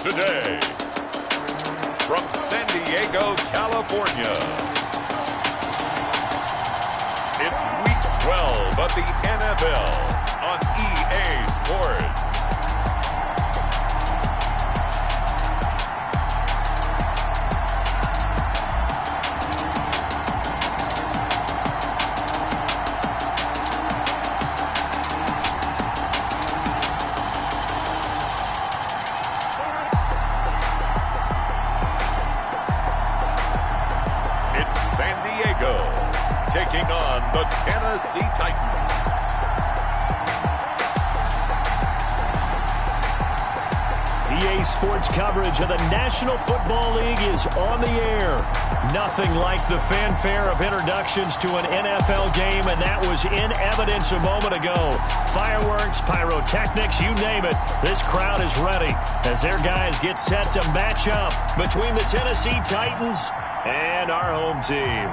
today, from San Diego, California, it's Week 12 of the NFL on EA Sports. Taking on the Tennessee Titans. EA Sports coverage of the National Football League is on the air. Nothing like the fanfare of introductions to an NFL game, and that was in evidence a moment ago. Fireworks, pyrotechnics, you name it. This crowd is ready as their guys get set to match up between the Tennessee Titans and our home team.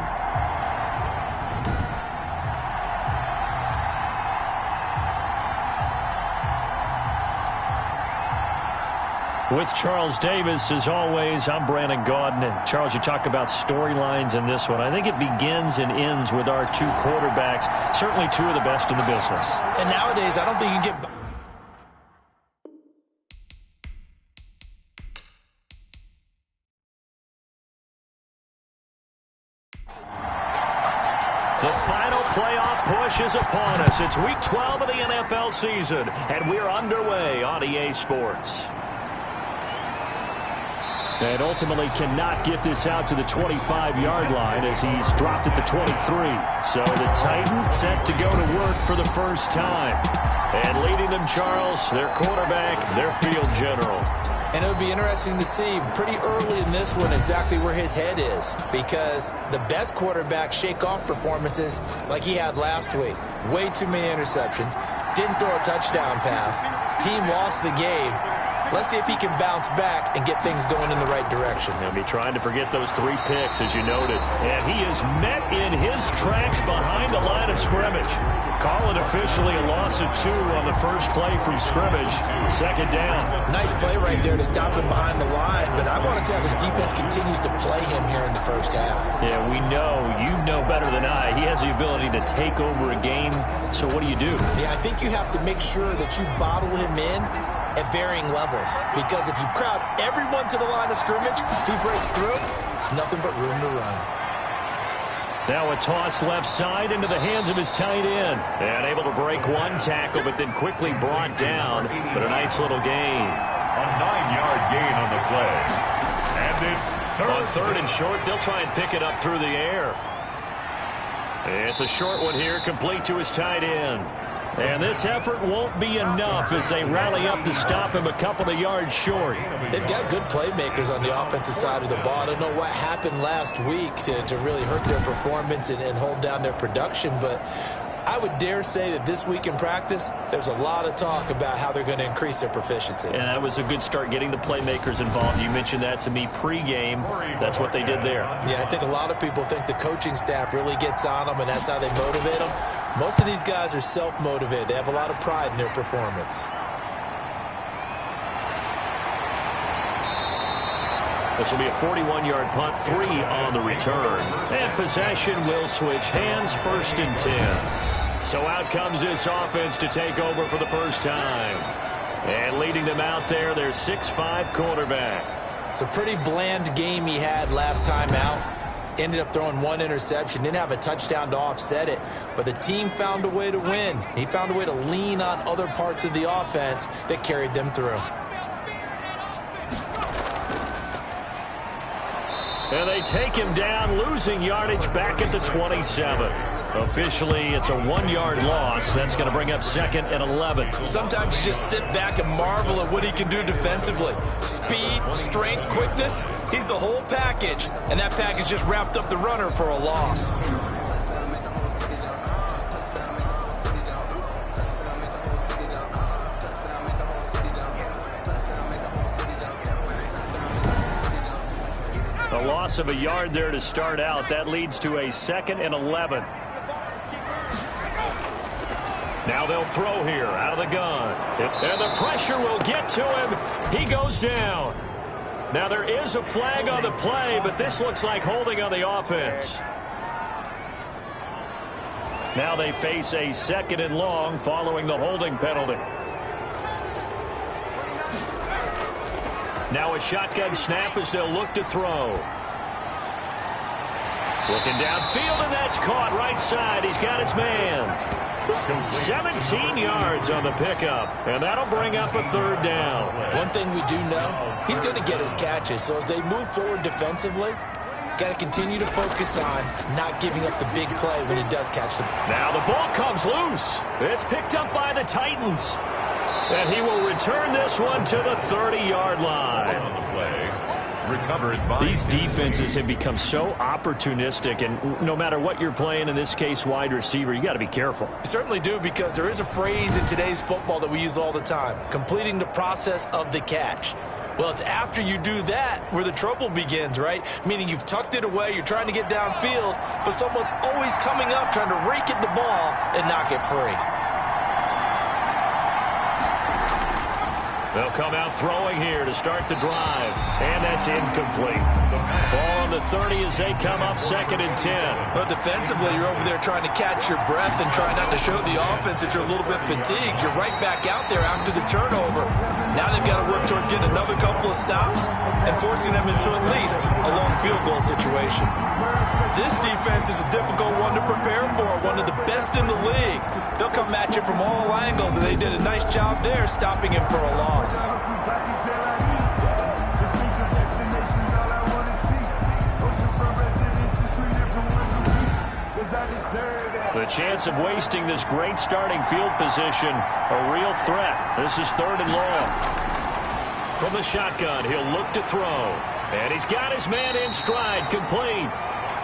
With Charles Davis, as always, I'm Brandon Gaudin. Charles, you talk about storylines in this one. I think it begins and ends with our two quarterbacks, certainly two of the best in the business. And nowadays, I don't think you get... The final playoff push is upon us. It's Week 12 of the NFL season, and we're underway on EA Sports. And ultimately cannot get this out to the 25-yard line as he's dropped at the 23. So the Titans set to go to work for the first time. And leading them, Charles, their quarterback, their field general. And it would be interesting to see pretty early in this one exactly where his head is, because the best quarterbacks shake off performances like he had last week. Way too many interceptions. Didn't throw a touchdown pass. Team lost the game. Let's see if he can bounce back and get things going in the right direction. He'll be trying to forget those 3 picks, as you noted. And he is met in his tracks behind the line of scrimmage. Call it officially a loss of 2 on the first play from scrimmage. Second down. Nice play right there to stop him behind the line, but I want to see how this defense continues to play him here in the first half. Yeah, we know. You know better than I. He has the ability to take over a game, so what do? Yeah, I think you have to make sure that you bottle him in at varying levels, because if you crowd everyone to the line of scrimmage, if he breaks through, there's nothing but room to run. Now a toss left side into the hands of his tight end. And able to break one tackle, but then quickly brought down. But a nice little gain. A 9-yard gain on the play. And it's on third and short, they'll try and pick it up through the air. It's a short one here, complete to his tight end. And this effort won't be enough as they rally up to stop him a couple of yards short. They've got good playmakers on the offensive side of the ball. I don't know what happened last week to really hurt their performance and hold down their production, but I would dare say that this week in practice, there's a lot of talk about how they're going to increase their proficiency. And that was a good start, getting the playmakers involved. You mentioned that to me pregame. That's what they did there. Yeah, I think a lot of people think the coaching staff really gets on them, and that's how they motivate them. Most of these guys are self-motivated. They have a lot of pride in their performance. This will be a 41-yard punt, 3 on the return. And possession will switch hands, 1st and 10. So out comes this offense to take over for the first time. And leading them out there, their 6'5" quarterback. It's a pretty bland game he had last time out. Ended up throwing 1 interception. Didn't have a touchdown to offset it. But the team found a way to win. He found a way to lean on other parts of the offense that carried them through. And they take him down, losing yardage back at the 27. Officially, it's a 1-yard loss. That's going to bring up 2nd and 11. Sometimes you just sit back and marvel at what he can do defensively. Speed, strength, quickness. He's the whole package. And that package just wrapped up the runner for a loss. A loss of a yard there to start out. That leads to a 2nd and 11. Now they'll throw here out of the gun. And the pressure will get to him. He goes down. Now there is a flag on the play, but this looks like holding on the offense. Now they face a 2nd and long following the holding penalty. Now a shotgun snap as they'll look to throw. Looking downfield, and that's caught right side. He's got his man. 17 yards on the pickup, and that'll bring up a 3rd down. One thing we do know, he's going to get his catches. So as they move forward defensively, got to continue to focus on not giving up the big play when he does catch them. Now the ball comes loose. It's picked up by the Titans. And he will return this one to the 30-yard line. On the play, recovered by These defenses have become so opportunistic, and no matter what you're playing, in this case wide receiver, you got to be careful. You certainly do, because there is a phrase in today's football that we use all the time, completing the process of the catch. Well, it's after you do that where the trouble begins, right? Meaning you've tucked it away, you're trying to get downfield, but someone's always coming up trying to rake at the ball and knock it free. They'll come out throwing here to start the drive, and that's incomplete. Ball on the 30 as they come up 2nd and 10. Well, defensively, you're over there trying to catch your breath and trying not to show the offense that you're a little bit fatigued. You're right back out there after the turnover. Now they've got to work towards getting another couple of stops and forcing them into at least a long field goal situation. This defense is a difficult one to prepare for, one of the best in the league. They'll come at you from all angles, and they did a nice job there stopping him for a loss. The chance of wasting this great starting field position, a real threat. This is 3rd and long. From the shotgun, he'll look to throw. And he's got his man in stride, complete.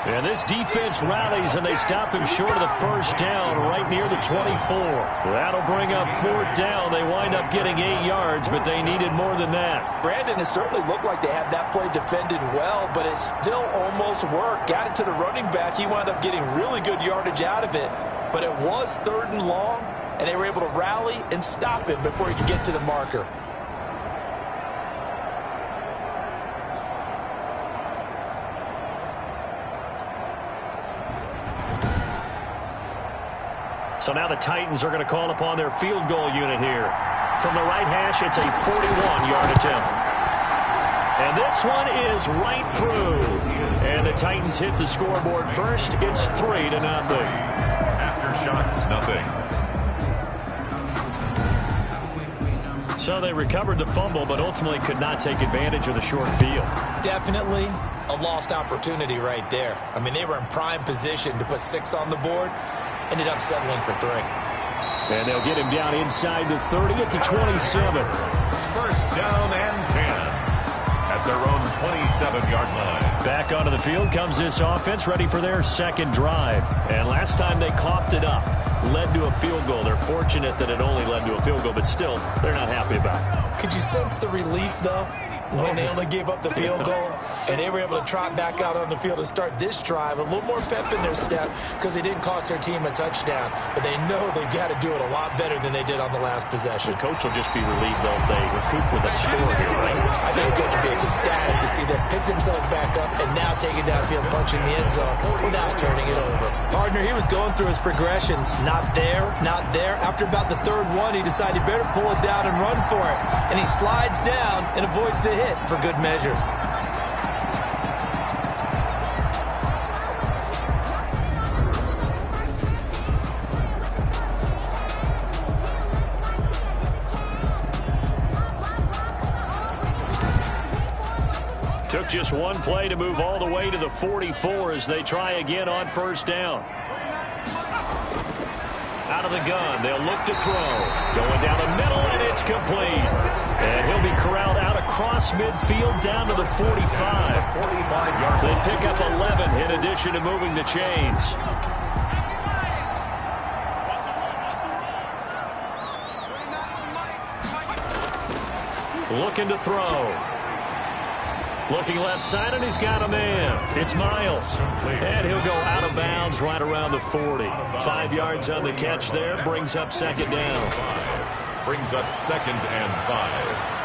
And this defense rallies, and they stop him short of the 1st down right near the 24. That'll bring up 4th down. They wind up getting 8 yards, but they needed more than that. Brandon, it certainly looked like they had that play defended well, but it still almost worked. Got it to the running back. He wound up getting really good yardage out of it, but it was 3rd and long, and they were able to rally and stop him before he could get to the marker. So now the Titans are going to call upon their field goal unit here. From the right hash, it's a 41-yard attempt. And this one is right through. And the Titans hit the scoreboard first. It's 3-0. Aftershocks, nothing. So they recovered the fumble, but ultimately could not take advantage of the short field. Definitely a lost opportunity right there. I mean, they were in prime position to put 6 on the board. Ended up settling for 3. And they'll get him down inside the 30 at the 27. 1st down and 10 at their own 27-yard line. Back onto the field comes this offense, ready for their 2nd drive. And last time they coughed it up, led to a field goal. They're fortunate that it only led to a field goal, but still, they're not happy about it. Could you sense the relief, though, when they only gave up the field goal and they were able to trot back out on the field and start this drive? A little more pep in their step because they didn't cost their team a touchdown, but they know they've got to do it a lot better than they did on the last possession. The coach will just be relieved, though, if they recoup with a score here, right? I think the coach will be ecstatic to see them pick themselves back up and now take it downfield, punching the end zone without turning it over. Partner, he was going through his progressions. Not there, not there. After about the 3rd one, he decided he better pull it down and run for it. And he slides down and avoids the hit for good measure. Took just one play to move all the way to the 44 as they try again on 1st down. Out of the gun, they'll look to throw. Going down the middle, and it's complete. And he'll be corralled out across midfield down to the 45. They pick up 11 in addition to moving the chains. Looking to throw. Looking left side, and he's got a man. It's Miles. And he'll go out of bounds right around the 40. 5 yards on the catch there. Brings up second down. Brings up 2nd and 5.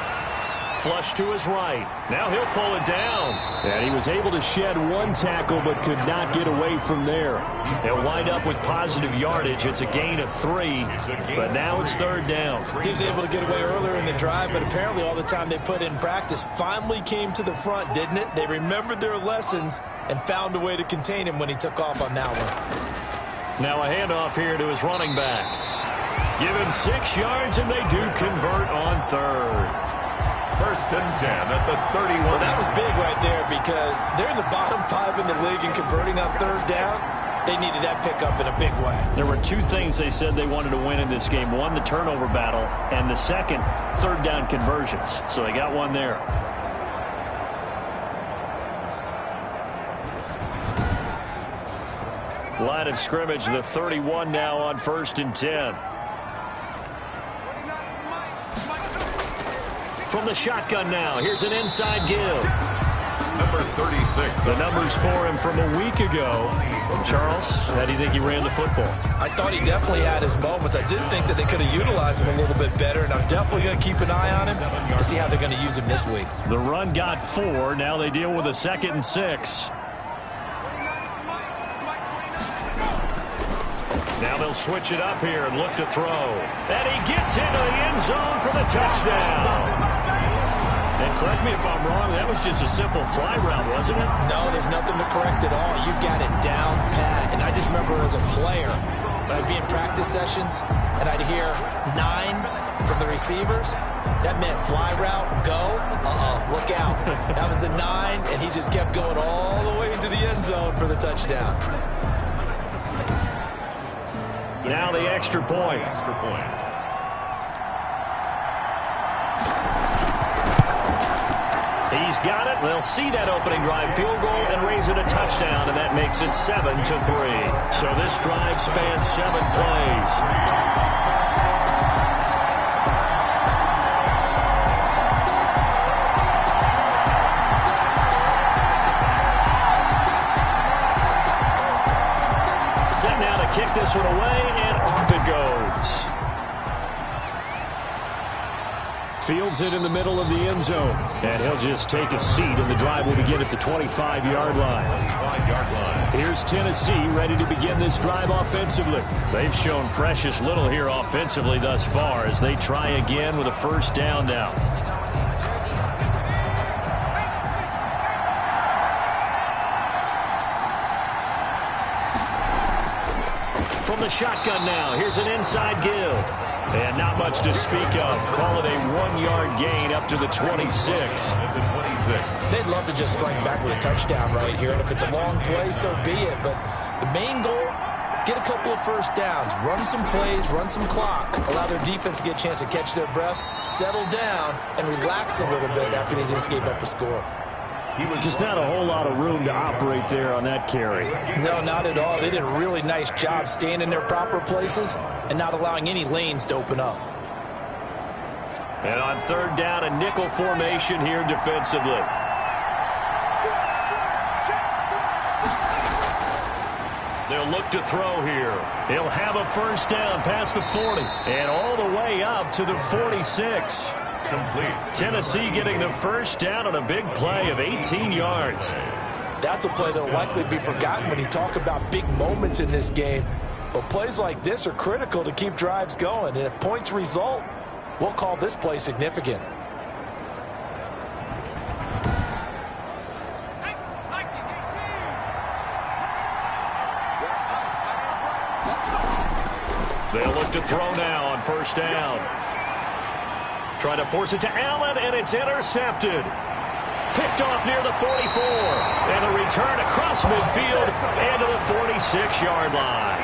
Flush to his right. Now he'll pull it down. And he was able to shed one tackle but could not get away from there. He'll wind up with positive yardage. It's a gain of 3, but now it's 3rd down. He was able to get away earlier in the drive, but apparently all the time they put in practice finally came to the front, didn't it? They remembered their lessons and found a way to contain him when he took off on that one. Now a handoff here to his running back. Give him 6 yards, and they do convert on 3rd. 1st and 10 at the 31. Well, that was big right there because they're in the bottom 5 in the league and converting on 3rd down. They needed that pickup in a big way. There were 2 things they said they wanted to win in this game. One, the turnover battle, and the second, 3rd down conversions. So they got one there. Line of scrimmage, the 31 now on 1st and 10. From the shotgun now, here's an inside give. Number 36. The numbers for him from a week ago. Charles, how do you think he ran the football? I thought he definitely had his moments. I did think that they could have utilized him a little bit better, and I'm definitely going to keep an eye on him to see how they're going to use him this week. The run got 4. Now they deal with a 2nd and 6. Now they'll switch it up here and look to throw. And he gets into the end zone for the touchdown. And correct me if I'm wrong, that was just a simple fly route, wasn't it? No, there's nothing to correct at all. You've got it down pat. And I just remember as a player, when I'd be in practice sessions, and I'd hear 9 from the receivers, that meant fly route, go, look out. That was the 9, and he just kept going all the way into the end zone for the touchdown. Now the extra point. He's got it. They'll see that opening drive field goal and raise it a touchdown, and that makes it 7-3. So this drive spans 7 plays. Set now to kick this one away, and off it goes. Fields it in the middle of the end zone. And he'll just take a seat, and the drive will begin at the 25-yard line. Here's Tennessee ready to begin this drive offensively. They've shown precious little here offensively thus far as they try again with a first down now. From the shotgun now, here's an inside give. And not much to speak of. Call it a 1-yard gain up to the 26. They'd love to just strike back with a touchdown right here. And if it's a long play, so be it. But the main goal, get a couple of first downs. Run some plays, run some clock. Allow their defense to get a chance to catch their breath, settle down, and relax a little bit after they just gave up a score. Just not a whole lot of room to operate there on that carry. No, not at all. They did a really nice job staying in their proper places and not allowing any lanes to open up. And on third down, a nickel formation here defensively. They'll look to throw here. He'll have a first down past the 40 and all the way up to the 46. Complete. Tennessee getting the first down on a big play of 18 yards. That's a play that will likely be forgotten when you talk about big moments in this game. But plays like this are critical to keep drives going. And if points result, we'll call this play significant. They'll look to throw now on first down. Trying to force it to Allen, and it's intercepted. Picked off near the 44. And a return across midfield and to the 46-yard line.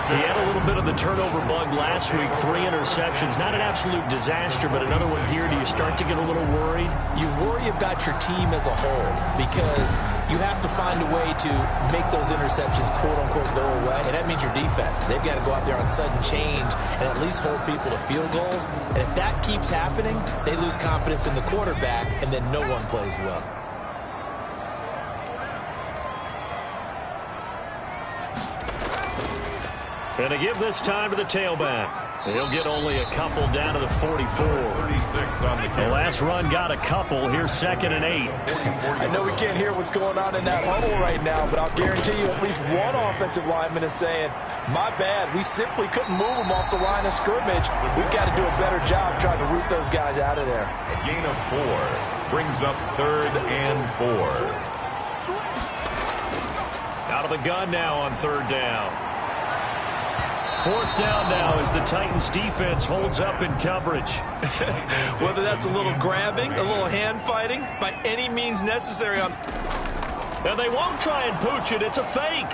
He had a little bit of the turnover bug last week. 3 interceptions. Not an absolute disaster, but another one here. Do you start to get a little worried? You worry about your team as a whole because you have to find a way to make those interceptions, quote-unquote, go away. And that means your defense. They've got to go out there on sudden change and at least hold people to field goals. And if that keeps happening, they lose confidence in the quarterback, and then no one plays well. And to give this time to the tailback. He'll get only a couple down to the 44. 36 on the carry. The last run got a couple. Here's 2nd and 8. I know we can't hear what's going on in that huddle right now, but I'll guarantee you at least one offensive lineman is saying, my bad, we simply couldn't move them off the line of scrimmage. We've got to do a better job trying to root those guys out of there. A gain of 4 brings up 3rd and 4. Out of the gun now on 3rd down. 4th down now as the Titans defense holds up in coverage. Whether that's a little grabbing, a little hand fighting, by any means necessary. And they won't try and pooch it. It's a fake.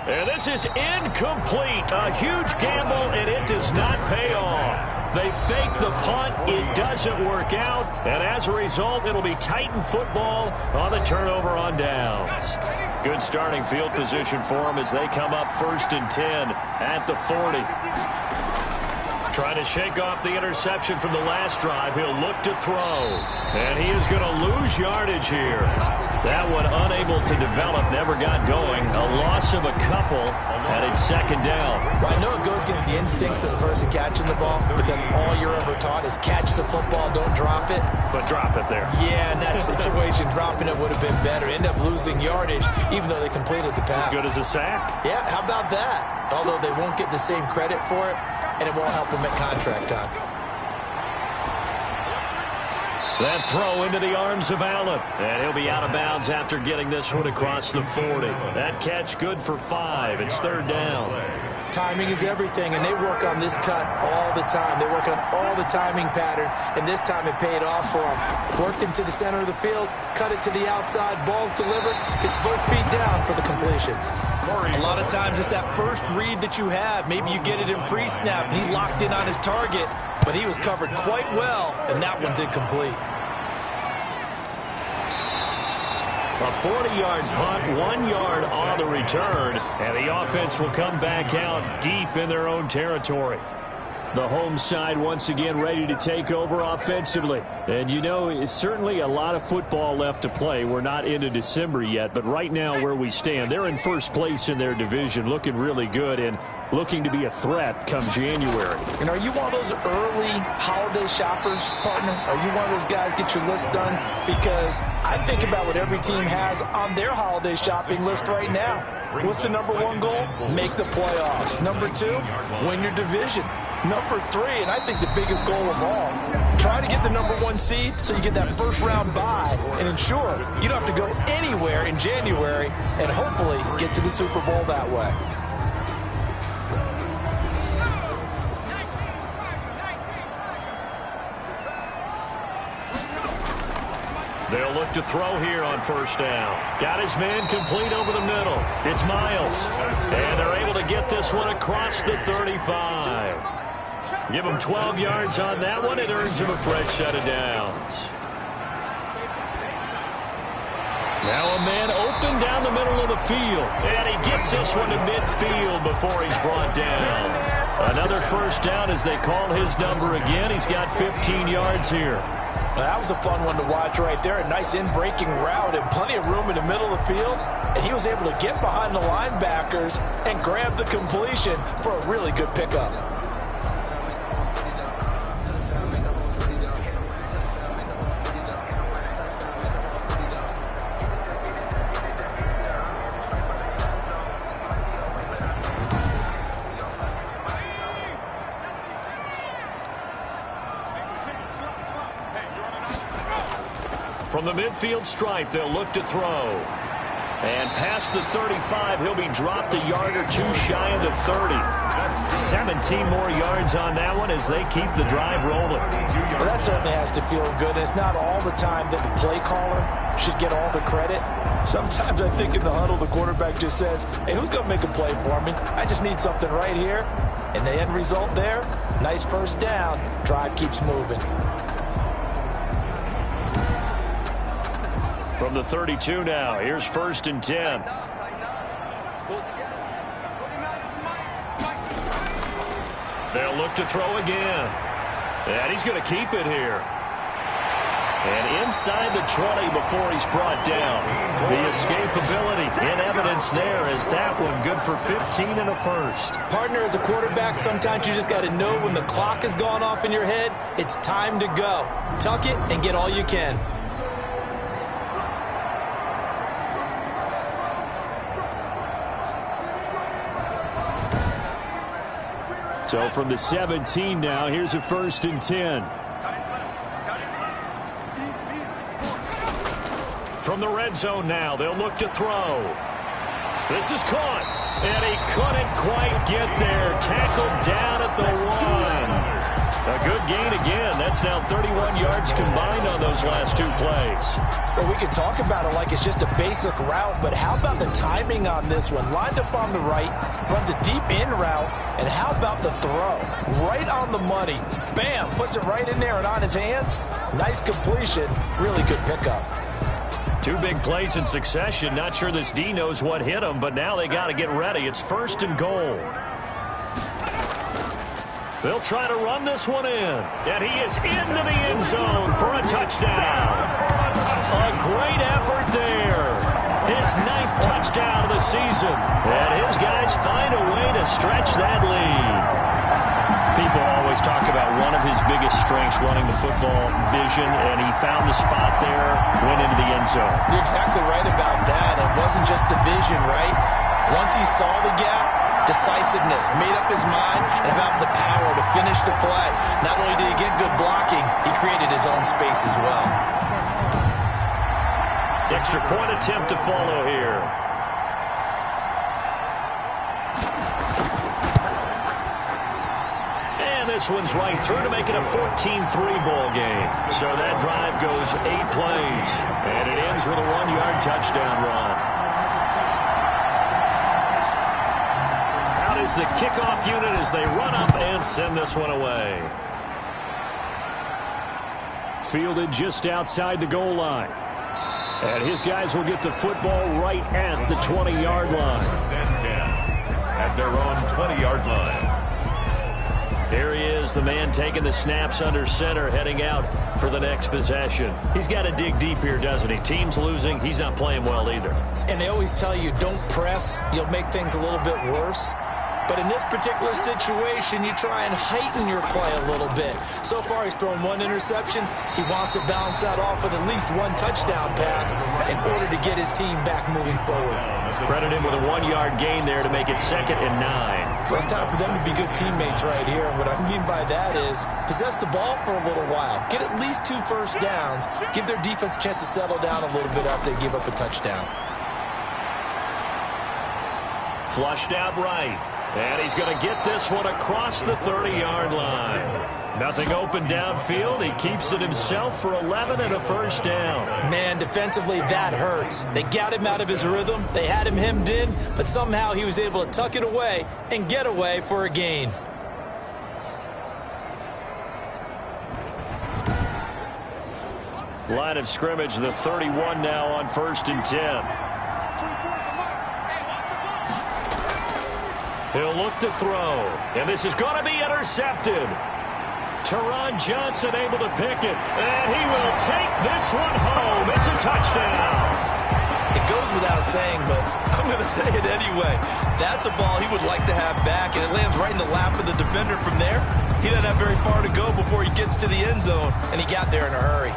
And this is incomplete. A huge gamble, and it does not pay off. They fake the punt. It doesn't work out. And as a result, it'll be Titan football on the turnover on downs. Good starting field position for them as they come up 1st and 10 at the 40. Trying to shake off the interception from the last drive. He'll look to throw. And he is going to lose yardage here. That one unable to develop, never got going. A loss of a couple, and it's 2nd down. Well, I know it goes against the instincts of the person catching the ball because all you're ever taught is catch the football, don't drop it. But drop it there. Yeah, in that situation, dropping it would have been better. End up losing yardage, even though they completed the pass. As good as a sack. Yeah, how about that? Although they won't get the same credit for it, and it won't help them at contract time. That throw into the arms of Allen. And he'll be out of bounds after getting this one across the 40. That catch good for 5. It's 3rd down. Timing is everything, and they work on this cut all the time. They work on all the timing patterns, and this time it paid off for them. Worked him to the center of the field, cut it to the outside, ball's delivered, gets both feet down for the completion. A lot of times it's that first read that you have. Maybe you get it in pre-snap, and he locked in on his target, but he was covered quite well, and that one's incomplete. A 40-yard punt, 1 yard on the return, and the offense will come back out deep in their own territory. The home side once again ready to take over offensively. And you know, it's certainly a lot of football left to play. We're not into December yet, but right now where we stand, they're in first place in their division, looking really good and looking to be a threat come January. And are you one of those early holiday shoppers, partner? Are you one of those guys get your list done? Because I think about what every team has on their holiday shopping list right now. What's the number 1 goal? Make the playoffs. Number 2, win your division. Number 3, and I think the biggest goal of all, try to get the number 1 seed so you get that first round bye and ensure you don't have to go anywhere in January and hopefully get to the Super Bowl that way. They'll look to throw here on 1st down. Got his man complete over the middle. It's Miles. And they're able to get this one across the 35. Give him 12 yards on that one. It earns him a fresh set of downs. Now a man open down the middle of the field. And he gets this one to midfield before he's brought down. Another 1st down as they call his number again. He's got 15 yards here. Well, that was a fun one to watch right there. A nice in-breaking route and plenty of room in the middle of the field. And he was able to get behind the linebackers and grab the completion for a really good pickup. From the midfield stripe, they'll look to throw. And past the 35, he'll be dropped a yard or 2 shy of the 30. 17 more yards on that one as they keep the drive rolling. Well, that certainly has to feel good. It's not all the time that the play caller should get all the credit. Sometimes I think in the huddle, the quarterback just says, hey, who's going to make a play for me? I just need something right here. And the end result there, nice 1st down. Drive keeps moving. From the 32 now, here's 1st and 10. They'll look to throw again. And he's going to keep it here. And inside the 20 before he's brought down. The escapability in evidence there as that one good for 15 and a first. Partner, as a quarterback, sometimes you just got to know when the clock has gone off in your head, it's time to go. Tuck it and get all you can. So from the 17 now, here's a 1st and 10. From the red zone now, they'll look to throw. This is caught, and he couldn't quite get there. Tackled down at the 1. A good gain again. That's now 31 yards combined on those last 2 plays. Well, we can talk about it like it's just a basic route, but how about the timing on this one? Lined up on the right, runs a deep in route, and how about the throw? Right on the money. Bam, puts it right in there and on his hands. Nice completion. Really good pickup. 2 big plays in succession. Not sure this D knows what hit him, but now they got to get ready. It's 1st and goal. They'll try to run this one in. And he is into the end zone for a touchdown. A great effort there. His 9th touchdown of the season. And his guys find a way to stretch that lead. People always talk about one of his biggest strengths running the football, vision, and he found the spot there, went into the end zone. You're exactly right about that. It wasn't just the vision, right? Once he saw the gap, decisiveness, made up his mind, and about the power to finish the play. Not only did he get good blocking, he created his own space as well. Extra point attempt to follow here. And this one's right through to make it a 14-3 ball game. So that drive goes 8 plays. And it ends with a 1-yard touchdown run. Out is the kickoff unit as they run up and send this one away. Fielded just outside the goal line. And his guys will get the football right at the 20-yard line. 1st and 10 at their own 20-yard line. There he is, the man taking the snaps under center, heading out for the next possession. He's got to dig deep here, doesn't he? Team's losing. He's not playing well either. And they always tell you, don't press. You'll make things a little bit worse. But in this particular situation, you try and heighten your play a little bit. So far, he's thrown 1 interception. He wants to balance that off with at least 1 touchdown pass in order to get his team back moving forward. Credit him with a 1-yard gain there to make it 2nd and 9. Well, it's time for them to be good teammates right here. And what I mean by that is possess the ball for a little while. Get at least 2 first downs. Give their defense a chance to settle down a little bit after they give up a touchdown. Flushed out right. And he's going to get this one across the 30-yard line. Nothing open downfield. He keeps it himself for 11 and a first down. Man, defensively, that hurts. They got him out of his rhythm. They had him hemmed in, but somehow he was able to tuck it away and get away for a gain. Line of scrimmage, the 31 now on 1st and 10. He'll look to throw, and this is going to be intercepted. Teron Johnson able to pick it, and he will take this one home. It's a touchdown. It goes without saying, but I'm going to say it anyway. That's a ball he would like to have back, and it lands right in the lap of the defender from there. He doesn't have very far to go before he gets to the end zone, and he got there in a hurry.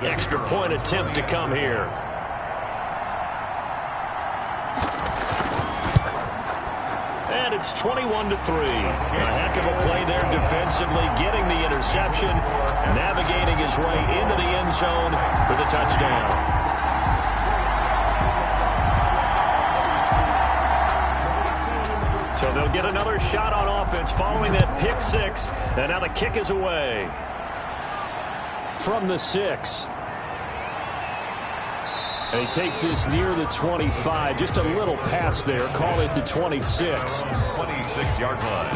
Extra point attempt to come here. And it's 21-3. A heck of a play there defensively, getting the interception, navigating his way into the end zone for the touchdown. So they'll get another shot on offense following that pick 6, and now the kick is away. From the 6. And he takes this near the 25. Just a little pass there. Call it the 26. 26-yard line.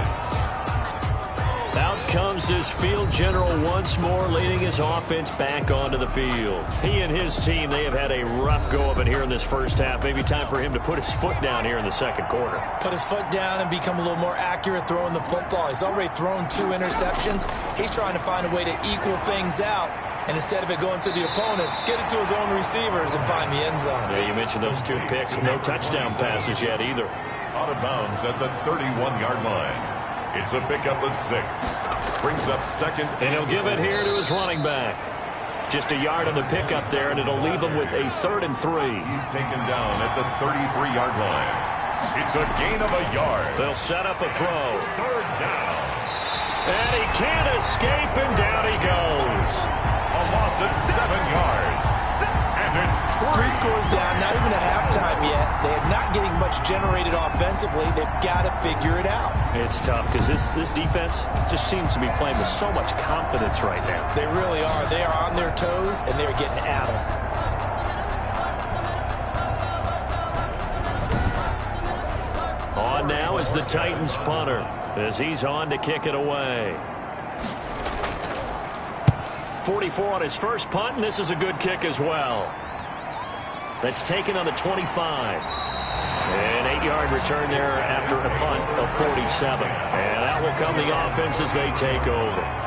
Out comes this field general once more, leading his offense back onto the field. He and his team, they have had a rough go of it here in this first half. Maybe time for him to put his foot down here in the second quarter. Put his foot down and become a little more accurate throwing the football. He's already thrown 2 interceptions. He's trying to find a way to equal things out. And instead of it going to the opponents, get it to his own receivers and find the end zone. Yeah, you mentioned those 2 picks. No touchdown passes yet either. Out of bounds at the 31-yard line. It's a pickup of 6. Brings up second. And he'll give it here to his running back. Just a yard on the pickup there, and it'll leave him with a 3rd and 3. He's taken down at the 33-yard line. It's a gain of a yard. They'll set up a throw. 3rd down. And he can't escape, and down he goes. A loss of 7 yards. And it's 3 scores down, not even a halftime yet. They are not getting much generated offensively. They've got to figure it out. It's tough because this defense just seems to be playing with so much confidence right now. They really are. They are on their toes, and they're getting at them. On now is the Titans punter as he's on to kick it away. 44 on his first punt, and this is a good kick as well. That's taken on the 25. An 8-yard return there after a punt of 47. And that will come the offense as they take over.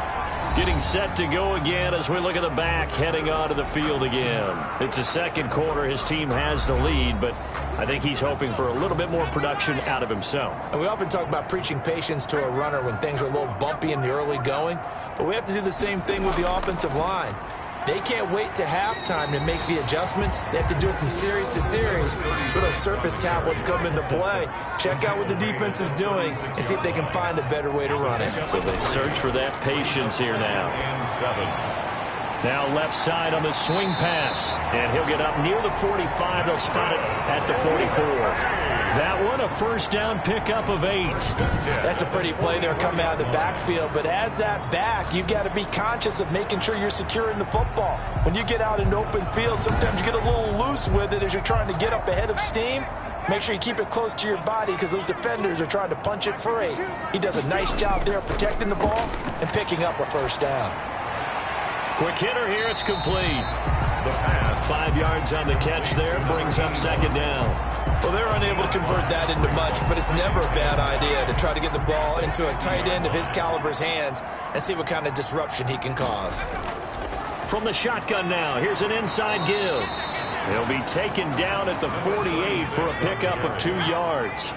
Getting set to go again as we look at the back, heading onto the field again. It's the second quarter. His team has the lead, but I think he's hoping for a little bit more production out of himself. And we often talk about preaching patience to a runner when things are a little bumpy in the early going, but we have to do the same thing with the offensive line. They can't wait to halftime to make the adjustments. They have to do it from series to series so those surface tablets come into play. Check out what the defense is doing and see if they can find a better way to run it. So they search for that patience here now. Now left side on the swing pass. And he'll get up near the 45. They'll spot it at the 44. That one, a first down pickup of 8. That's a pretty play there coming out of the backfield. But as that back, you've got to be conscious of making sure you're securing the football. When you get out in open field, sometimes you get a little loose with it as you're trying to get up ahead of steam. Make sure you keep it close to your body because those defenders are trying to punch it free. He does a nice job there protecting the ball and picking up a first down. Quick hitter here, it's complete. The pass. 5 yards on the catch there, brings up second down. Well, they're unable to convert that into much, but it's never a bad idea to try to get the ball into a tight end of his caliber's hands and see what kind of disruption he can cause. From the shotgun now, here's an inside give. He'll be taken down at the 48 for a pickup of 2 yards.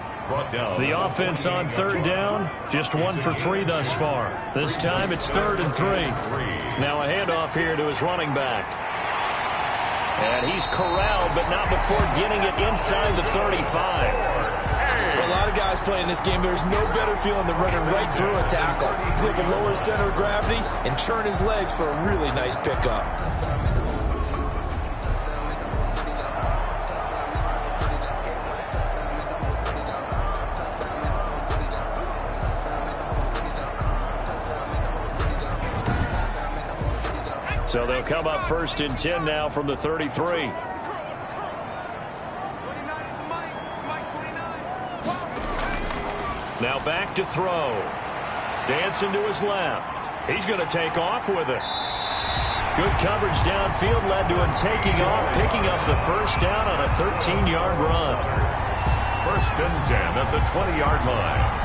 The offense on 3rd down, just 1 for 3 thus far. This time it's 3rd and 3. Now a handoff here to his running back. And he's corralled, but not before getting it inside the 35. For a lot of guys playing this game, there's no better feeling than running right through a tackle. He's able to lower his center of gravity and churn his legs for a really nice pickup. So they'll come up 1st and 10 now from the 33. Now back to throw. Dancing to his left. He's going to take off with it. Good coverage downfield led to him taking off, picking up the first down on a 13-yard run. 1st and 10 at the 20-yard line.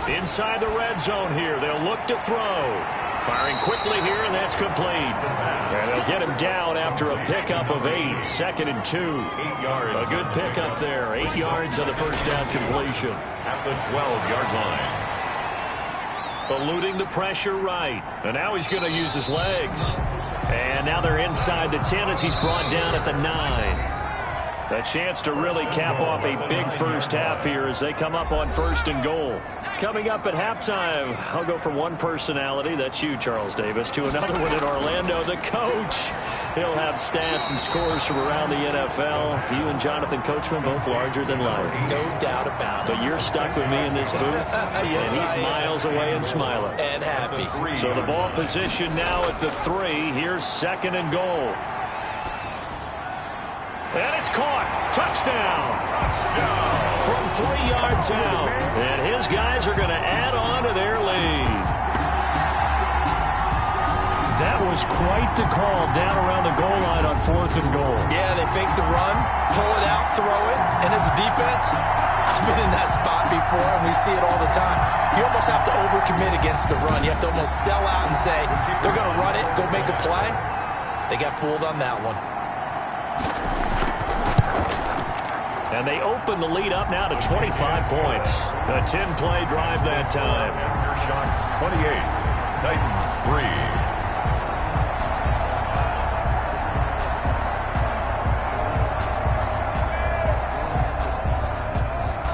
Inside the red zone here. They'll look to throw. Firing quickly here, and that's complete. And they'll get him down after a pickup of 8. 2nd and 2. 8 yards. A good pickup there. 8 yards on the first down completion. At the 12-yard line. Eluding the pressure right. And now he's going to use his legs. And now they're inside the 10 as he's brought down at the 9. A chance to really cap off a big first half here as they come up on 1st and goal. Coming up at halftime, I'll go from one personality, that's you, Charles Davis, to another one in Orlando, the coach. He'll have stats and scores from around the NFL. You and Jonathan Coachman both larger than life. No doubt about it. But you're stuck with me in this booth, Yes, and he's miles away and smiling. And happy. So the ball position now at the 3. Here's 2nd and goal. And it's caught. Touchdown. From 3 yards out. And his guys are going to add on to their lead. That was quite the call down around the goal line on 4th and goal. Yeah, they fake the run, pull it out, throw it, and as a defense, I've been in that spot before, and we see it all the time. You almost have to overcommit against the run. You have to almost sell out and say, they're going to run it, go make a play. They got fooled on that one. And they open the lead up now to 25 points. A 10-play drive that time. Aftershocks 28, Titans 3.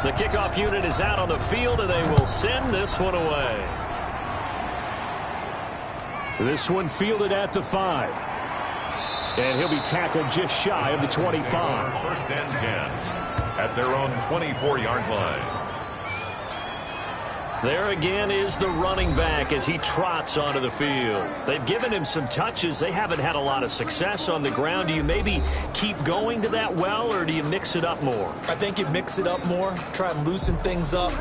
The kickoff unit is out on the field, and they will send this one away. This one fielded at the 5. And he'll be tackled just shy of the 25. 1st and 10 at their own 24-yard line. There again is the running back as he trots onto the field. They've given him some touches. They haven't had a lot of success on the ground. Do you maybe keep going to that well, or do you mix it up more? I think you mix it up more, try and loosen things up.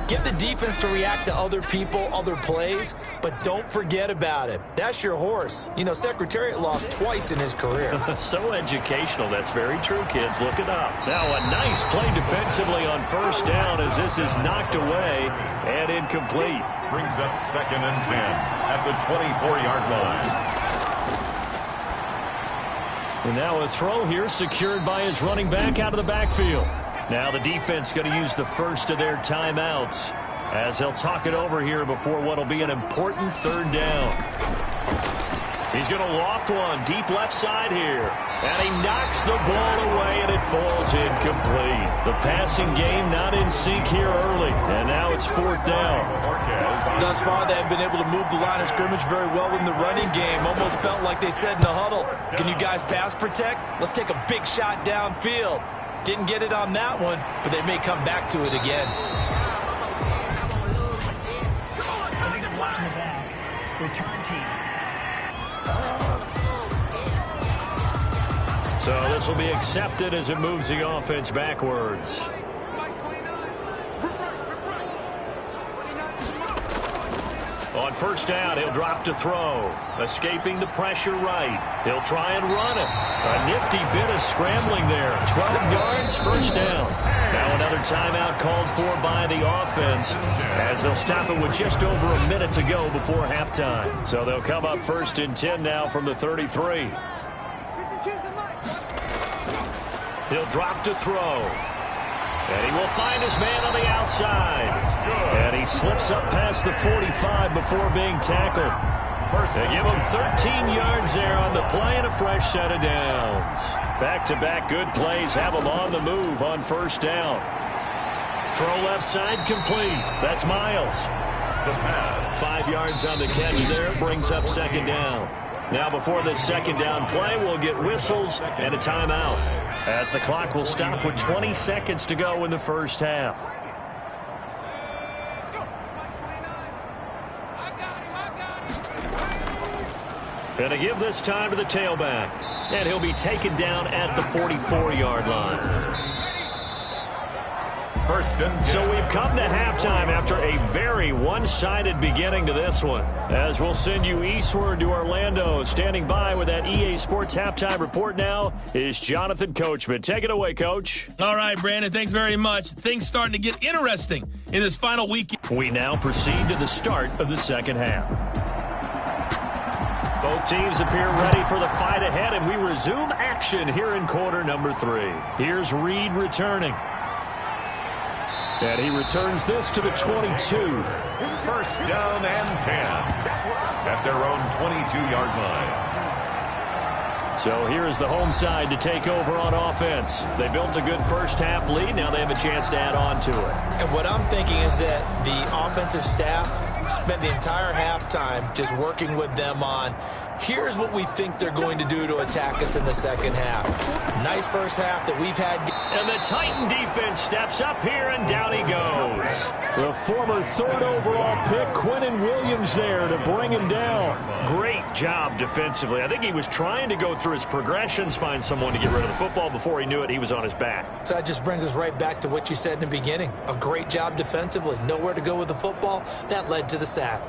Get the defense to react to other people, other plays, but don't forget about it. That's your horse. You know, Secretariat lost twice in his career. So educational. That's very true, kids. Look it up. Now a nice play defensively on 1st down as this is knocked away and incomplete. Brings up 2nd and 10 at the 24-yard line. And now a throw here secured by his running back out of the backfield. Now the defense going to use the first of their timeouts as they'll talk it over here before what will be an important 3rd down. He's going to loft one deep left side here. And he knocks the ball away, and it falls incomplete. The passing game not in sync here early. And now it's 4th down. Thus far, they have been able to move the line of scrimmage very well in the running game. Almost felt like they said in the huddle, can you guys pass protect? Let's take a big shot downfield. Didn't get it on that one, but they may come back to it again. Return team. So this will be accepted as it moves the offense backwards. On 1st down, he'll drop to throw. Escaping the pressure right. He'll try and run it. A nifty bit of scrambling there. 12 yards, 1st down. Now another timeout called for by the offense as they'll stop it with just over a minute to go before halftime. So they'll come up 1st and 10 now from the 33. He'll drop to throw. And he will find his man on the outside. And he slips up past the 45 before being tackled. They give him 13 yards there on the play and a fresh set of downs. Back-to-back good plays have him on the move on 1st down. Throw left side complete. That's Miles. The pass. 5 yards on the catch there. Brings up 2nd down. Now before this 2nd down play, we'll get whistles and a timeout, as the clock will stop with 20 seconds to go in the 1st half. And to give this time to the tailback. And he'll be taken down at the 44-yard line. 1st and 10. So we've come to halftime after a very one-sided beginning to this one. As we'll send you eastward to Orlando. Standing by with that EA Sports halftime report now is Jonathan Coachman. Take it away, Coach. All right, Brandon, thanks very much. Things starting to get interesting in this final week. We now proceed to the start of the 2nd half. Both teams appear ready for the fight ahead, and we resume action here in quarter number 3. Here's Reed returning. And he returns this to the 22. 1st down and 10 at their own 22-yard line. So here is the home side to take over on offense. They built a good first-half lead. Now they have a chance to add on to it. And what I'm thinking is that the offensive staff spent the entire halftime just working with them on, here's what we think they're going to do to attack us in the second half. Nice first half that we've had. And the Titan defense steps up here, and down he goes. The former third overall pick, Quinnen Williams, there to bring him down. Great job defensively. I think he was trying to go through his progressions, find someone to get rid of the football. Before he knew it, he was on his back. So that just brings us right back to what you said in the beginning. A great job defensively. Nowhere to go with the football. That led to the sack.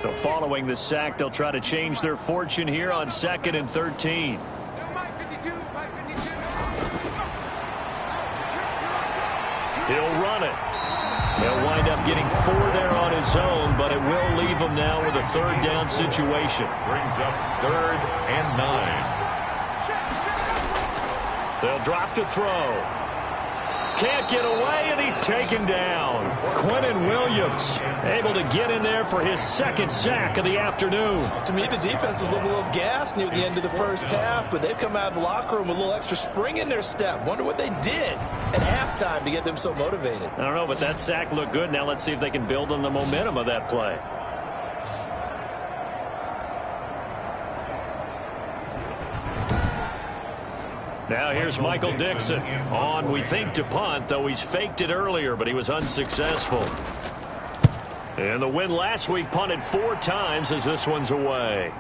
So following the sack, they'll try to change their fortune here on 2nd and 13. He'll run it. He'll wind up getting 4 there on his own, but it will leave him now with a third down situation. Brings up 3rd and 9. They'll drop to throw. Can't get away, and he's taken down. Quinnen Williams able to get in there for his 2nd sack of the afternoon. To me, the defense was looking a little gassed near the end of the first half, but they've come out of the locker room with a little extra spring in their step. Wonder what they did at halftime to get them so motivated. I don't know, but that sack looked good. Now let's see if they can build on the momentum of that play. Now here's Michael Dixon on, we think, to punt, though he's faked it earlier, but he was unsuccessful. And the win last week punted 4 times as this one's away.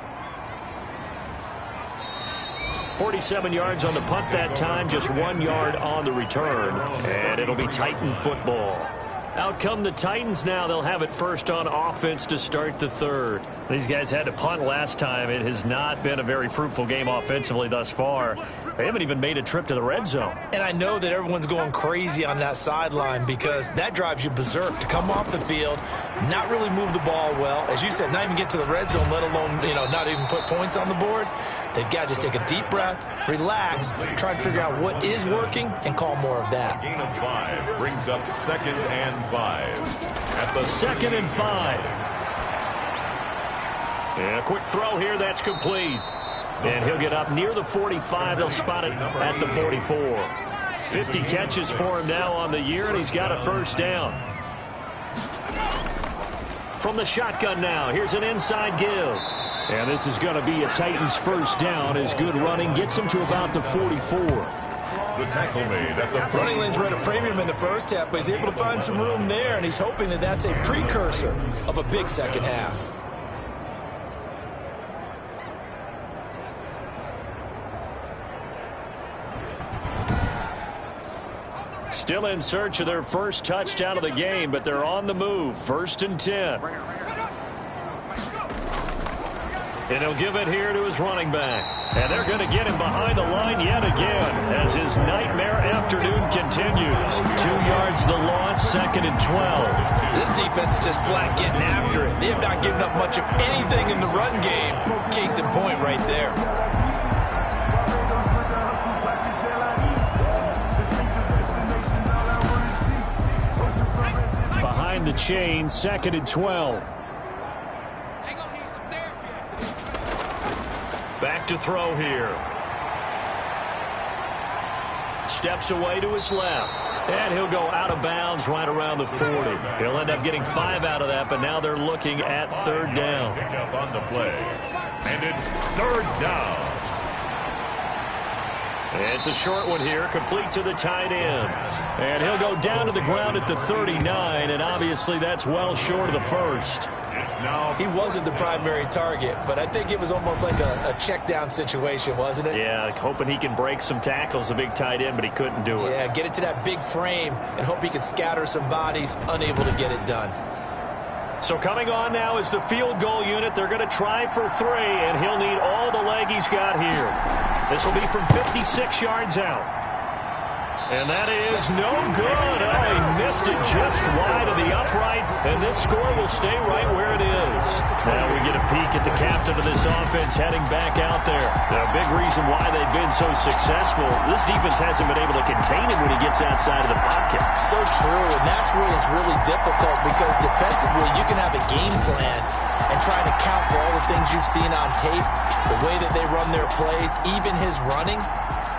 47 yards on the punt that time, just 1 yard on the return. And it'll be Titan football. Out come the Titans now. They'll have it first on offense to start the third. These guys had to punt last time. It has not been a very fruitful game offensively thus far. They haven't even made a trip to the red zone. And I know that everyone's going crazy on that sideline because that drives you berserk to come off the field, not really move the ball well. As you said, not even get to the red zone, let alone, not even put points on the board. They've got to just take a deep breath, relax, try and figure out what is working, and call more of that. Gain of 5 brings up 2nd and 5. At the 2nd and 5. And a quick throw here, that's complete. And he'll get up near the 45. They'll spot it at the 44. 50 catches for him now on the year, and he's got a first down. From the shotgun now, here's an inside give. And this is going to be a Titans first down as good running gets him to about the 44. The tackle made at the running lanes were at a premium in the first half, but he's able to find some room there, and he's hoping that that's a precursor of a big second half. Still in search of their first touchdown of the game, but they're on the move. 1st and 10. And he'll give it here to his running back. And they're going to get him behind the line yet again as his nightmare afternoon continues. 2 yards the loss, 2nd and 12. This defense is just flat getting after it. They have not given up much of anything in the run game. Case in point right there. Behind the chain, 2nd and 12. Back to throw here. Steps away to his left. And he'll go out of bounds right around the 40. He'll end up getting 5 out of that, but now they're looking at 3rd down. pick up on the play. And it's 3rd down. It's a short one here, complete to the tight end. And he'll go down to the ground at the 39, and obviously that's well short of the first. He wasn't the primary target, but I think it was almost like a check down situation, wasn't it? Yeah, hoping he can break some tackles, a big tight end, but he couldn't do it. Yeah, get it to that big frame and hope he can scatter some bodies, unable to get it done. So coming on now is the field goal unit. They're going to try for 3, and he'll need all the leg he's got here. This will be from 56 yards out. And that is no good. Oh, he missed it just wide of the upright, and this score will stay right where it is. Now we get a peek at the captain of this offense heading back out there. Now, a big reason why they've been so successful, this defense hasn't been able to contain him when he gets outside of the pocket. So true, and that's where it's really difficult because defensively you can have a game plan and trying to count for all the things you've seen on tape, the way that they run their plays, even his running.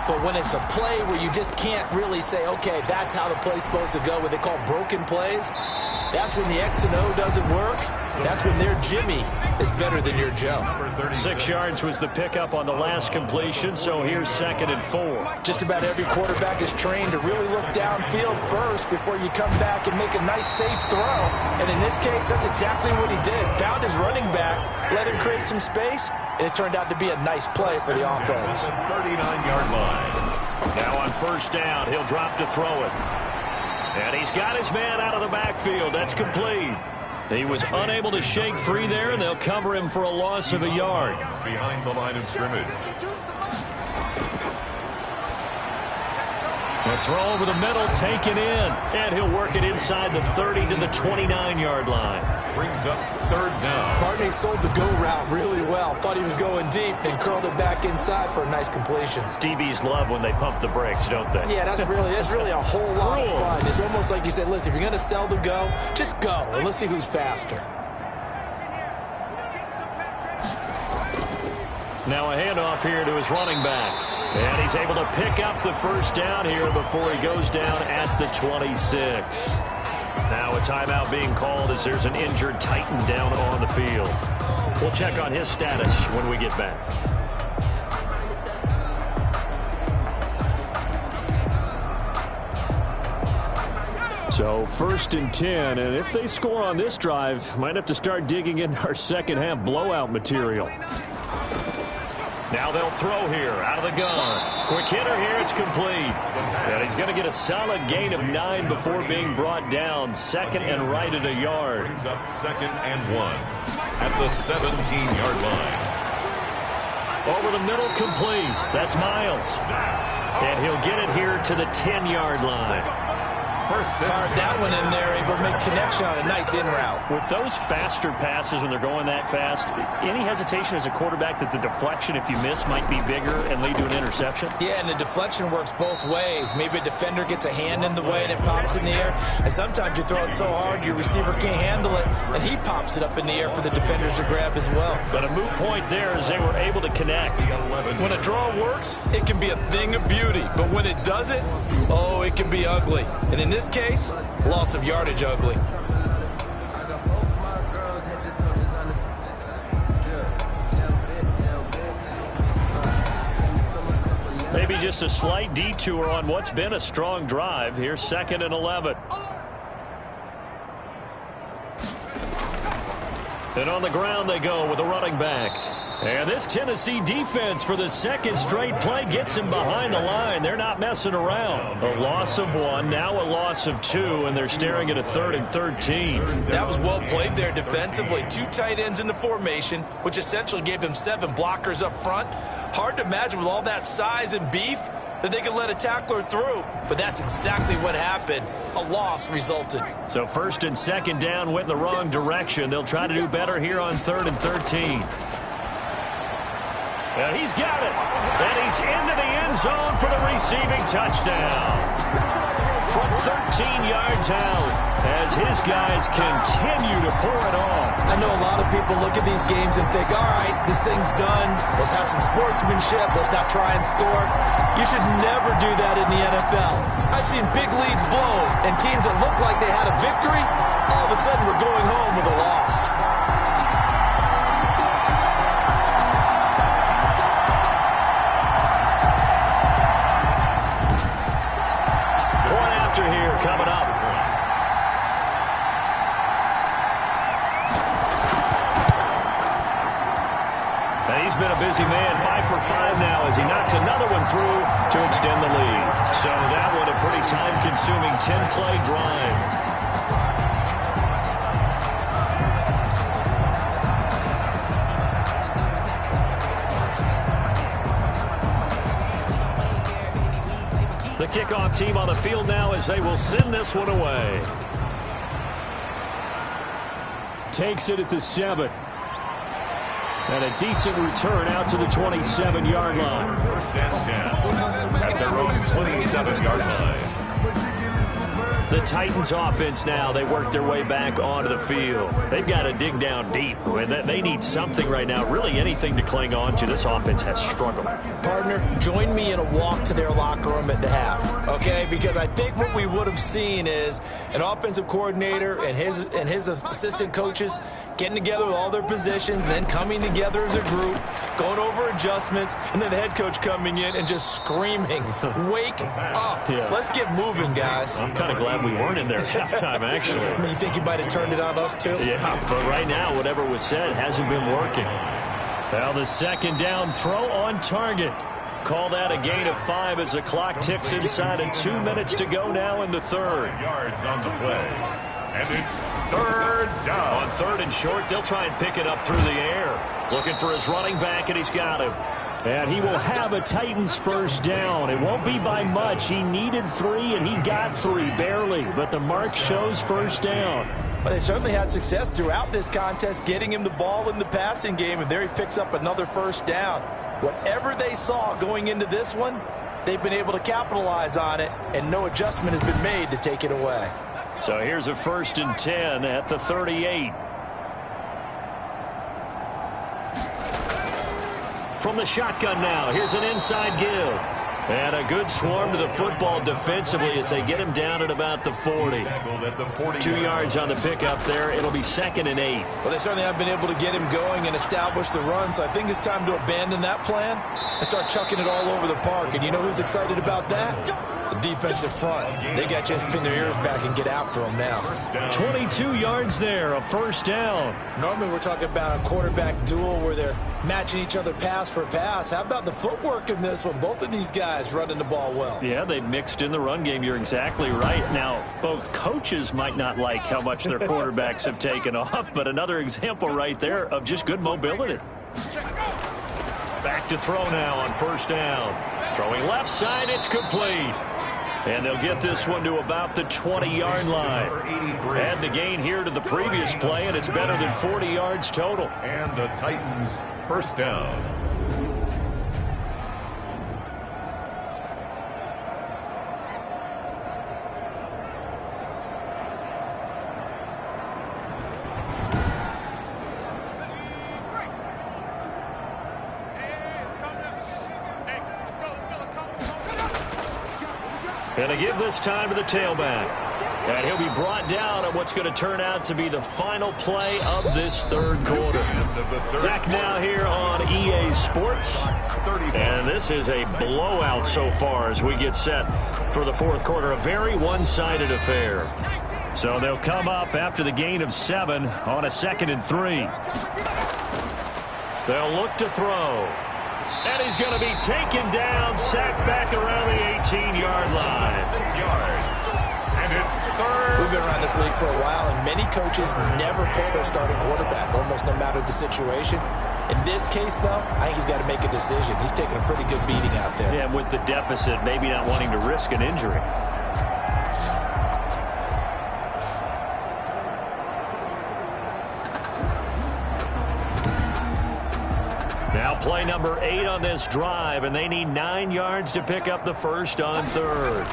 But when it's a play where you just can't really say, okay, that's how the play's supposed to go, what they call broken plays, that's when the X and O doesn't work. That's when their Jimmy is better than your Joe. 6 yards was the pickup on the last completion, so here's 2nd and 4. Just about every quarterback is trained to really look downfield first before you come back and make a nice, safe throw. And in this case, that's exactly what he did. Found his running back, let him create some space, and it turned out to be a nice play for the offense. 39-yard line. Now on 1st down, he'll drop to throw it. And he's got his man out of the backfield. That's complete. He was unable to shake free there, and they'll cover him for a loss of a yard. Behind the line of scrimmage. The throw over the middle, taken in. And he'll work it inside the 30 to the 29-yard line. Brings up 3rd down. Partney sold the go route really well. Thought he was going deep, then curled it back inside for a nice completion. DBs love when they pump the brakes, don't they? Yeah, that's really a whole lot of fun. It's almost like you said, listen, if you're going to sell the go, just go, and let's see who's faster. Now a handoff here to his running back. And he's able to pick up the 1st down here before he goes down at the 26. Now a timeout being called as there's an injured Titan down on the field. We'll check on his status when we get back. So 1st and 10, and if they score on this drive, might have to start digging into our second half blowout material. Now they'll throw here out of the gun. Quick hitter here, it's complete. And he's going to get a solid gain of 9 before being brought down. 2nd and right at a yard. Brings up 2nd and 1 at the 17-yard line. Over the middle, complete. That's Miles. And he'll get it here to the 10-yard line. Fired that one in there, able to make connection on a nice in route. With those faster passes when they're going that fast, any hesitation as a quarterback that the deflection, if you miss, might be bigger and lead to an interception? Yeah, and the deflection works both ways. Maybe a defender gets a hand in the way and it pops in the air. And sometimes you throw it so hard your receiver can't handle it, and he pops it up in the air for the defenders to grab as well. But a moot point there as they were able to connect. When a draw works, it can be a thing of beauty. But when it doesn't, oh, it can be ugly. And in this case, loss of yardage ugly. Maybe just a slight detour on what's been a strong drive. Here's 2nd and 11. And on the ground they go with a running back. And this Tennessee defense for the 2nd straight play gets him behind the line. They're not messing around. A loss of 1, now a loss of 2, and they're staring at a 3rd and 13. That was well played there defensively. 2 tight ends in the formation, which essentially gave them 7 blockers up front. Hard to imagine with all that size and beef that they could let a tackler through. But that's exactly what happened. A loss resulted. So 1st and 2nd down went in the wrong direction. They'll try to do better here on 3rd and 13. And he's got it. And he's into the end zone for the receiving touchdown. From 13 yards out as his guys continue to pour it on. I know a lot of people look at these games and think, all right, this thing's done. Let's have some sportsmanship. Let's not try and score. You should never do that in the NFL. I've seen big leads blown and teams that look like they had a victory, all of a sudden we're going home with a loss. Here coming up. And he's been a busy man, 5 for 5 now as he knocks another one through to extend the lead. So that one a pretty time-consuming 10-play drive. The kickoff team on the field now as they will send this one away. Takes it at the 7. And a decent return out to the 27-yard line. First and 10 at their own 27-yard line. The Titans offense now, they work their way back onto the field. They've got to dig down deep. They need something right now, really anything to cling on to. This offense has struggled. Partner, join me in a walk to their locker room at the half, okay? Because I think what we would have seen is an offensive coordinator and his assistant coaches getting together with all their positions, then coming together as a group, going over adjustments, and then the head coach coming in and just screaming, wake up. Yeah. Let's get moving, guys. I'm kind of glad we weren't in there at halftime, actually. You think you might have turned it on us, too? Yeah, but right now, whatever was said hasn't been working. Well, the second down throw on target. Call that a gain of 5 as the clock ticks inside of 2 minutes to go now in the third. Yards on the play. And it's third down. On third and short, they'll try and pick it up through the air. Looking for his running back, and he's got him. And he will have a Titans first down. It won't be by much. He needed 3, and he got 3, barely. But the mark shows first down. Well, they certainly had success throughout this contest, getting him the ball in the passing game, and there he picks up another first down. Whatever they saw going into this one, they've been able to capitalize on it, and no adjustment has been made to take it away. So here's a 1st and 10 at the 38. From the shotgun now, here's an inside give. And a good swarm to the football defensively as they get him down at about the 40. 2 yards on the pickup there. It'll be 2nd and 8. Well, they certainly have been able to get him going and establish the run, so I think it's time to abandon that plan and start chucking it all over the park. And you know who's excited about that? The defensive front. They got to just pin their ears back and get after him now. 22 yards there, a first down. Normally we're talking about a quarterback duel where they're matching each other pass for pass. How about the footwork in this one? Both of these guys running the ball well. Yeah, they mixed in the run game. You're exactly right. Now, both coaches might not like how much their quarterbacks have taken off, but another example right there of just good mobility. Back to throw now on first down. Throwing left side, it's complete. And they'll get this one to about the 20-yard line. Add the gain here to the previous play, and it's better than 40 yards total. And the Titans first down. And they give this time to the tailback. And he'll be brought down at what's going to turn out to be the final play of this third quarter. Back now here on EA Sports. And this is a blowout so far as we get set for the fourth quarter. A very one-sided affair. So they'll come up after the gain of 7 on a 2nd and 3. They'll look to throw. And he's going to be taken down, sacked back around the 18-yard line. 6 yards. And it's third. We've been around this league for a while, and many coaches never pull their starting quarterback, almost no matter the situation. In this case, though, I think he's got to make a decision. He's taking a pretty good beating out there. Yeah, with the deficit, maybe not wanting to risk an injury. Now play number 8 on this drive, and they need 9 yards to pick up the first on third.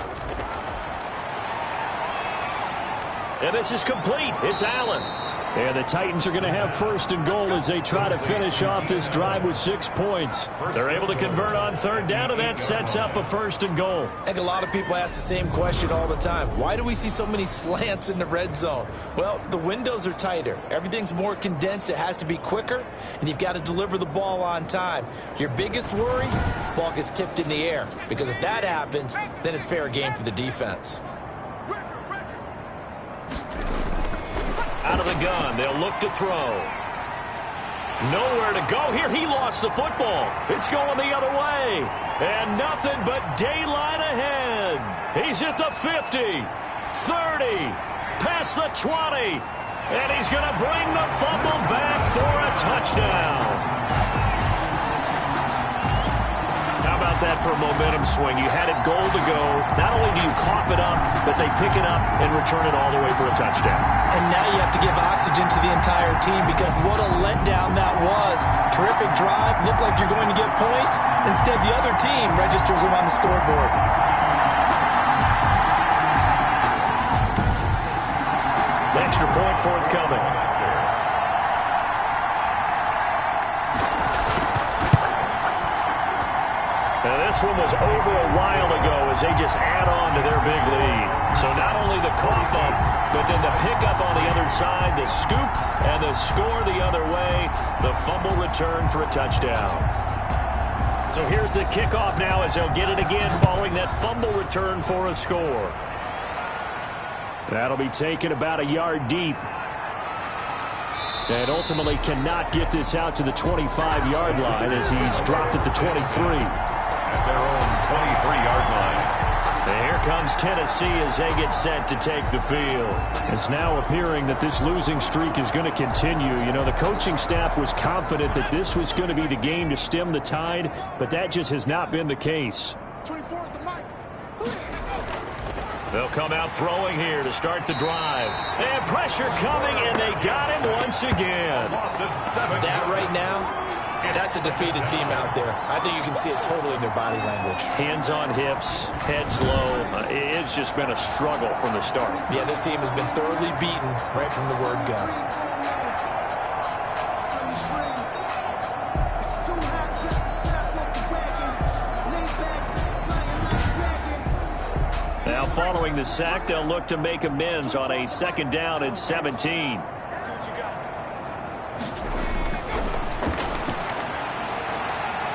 And this is complete. It's Allen. And the Titans are going to have 1st and goal as they try to finish off this drive with 6 points. They're able to convert on third down, and that sets up a 1st and goal. I think a lot of people ask the same question all the time. Why do we see so many slants in the red zone? Well, the windows are tighter. Everything's more condensed. It has to be quicker, and you've got to deliver the ball on time. Your biggest worry, ball gets tipped in the air, because if that happens, then it's fair game for the defense. Out of the gun, they'll look to throw. Nowhere to go here. He lost the football. It's going the other way. And nothing but daylight ahead. He's at the 50, 30, past the 20. And he's going to bring the fumble back for a touchdown. How about about that for a momentum swing. You had it goal to go. Not only do you cough it up, but they pick it up and return it all the way for a touchdown. And now you have to give oxygen to the entire team because what a letdown that was. Terrific drive. Looked like you're going to get points. Instead, the other team registers them on the scoreboard. Extra point forthcoming. Now this one was over a while ago as they just add on to their big lead. So not only the cough up, but then the pickup on the other side, the scoop, and the score the other way. The fumble return for a touchdown. So here's the kickoff now as they'll get it again following that fumble return for a score. That'll be taken about a yard deep. And ultimately cannot get this out to the 25-yard line as he's dropped at the 23. At their own 23-yard line. And here comes Tennessee as they get set to take the field. It's now appearing that this losing streak is going to continue. You know, the coaching staff was confident that this was going to be the game to stem the tide, but that just has not been the case. 24 is the mic. They'll come out throwing here to start the drive. And pressure coming, and they got him once again. That right now, that's a defeated team out there. I think you can see it totally in their body language. Hands on hips, heads low. It's just been a struggle from the start. Yeah, this team has been thoroughly beaten right from the word go. Now following the sack, they'll look to make amends on a 2nd down and 17.